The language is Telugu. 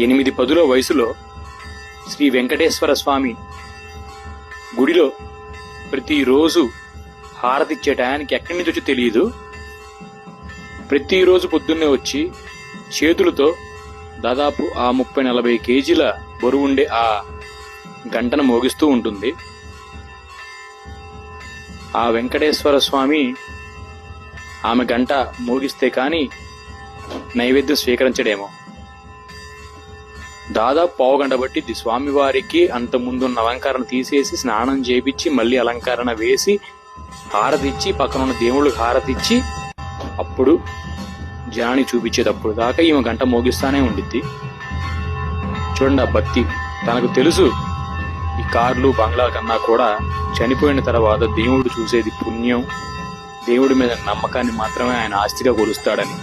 8-10 వయసులో శ్రీ వెంకటేశ్వర స్వామి గుడిలో ప్రతిరోజు హారతిచ్చే టయానికి ఎక్కడి నుంచి వచ్చి తెలియదు. ప్రతిరోజు పొద్దున్నే వచ్చి చేతులతో దాదాపు ఆ 30-40 కేజీల బరువుండే ఆ గంటను మోగిస్తూ ఉంటుంది. ఆ వెంకటేశ్వర స్వామి ఆమె గంట మోగిస్తే కానీ నైవేద్యం స్వీకరించడేమో. దాదాపు పావుగంట బట్టిద్ది. స్వామివారికి అంత ముందున్న అలంకరణ తీసేసి స్నానం చేపించి మళ్ళీ అలంకరణ వేసి హారతిచ్చి పక్కనున్న దేవుళ్ళకి హారతిచ్చి అప్పుడు జనానికి చూపించేటప్పుడు దాకా ఈమె గంట మోగిస్తానే ఉండిద్ది. చూడండి ఆ భక్తి. తనకు తెలుసు ఈ కార్లు బంగ్లా కన్నా కూడా చనిపోయిన తర్వాత దేవుడు చూసేది పుణ్యం, దేవుడి మీద నమ్మకాన్ని మాత్రమే ఆయన ఆస్తిగా కొలుస్తాడని.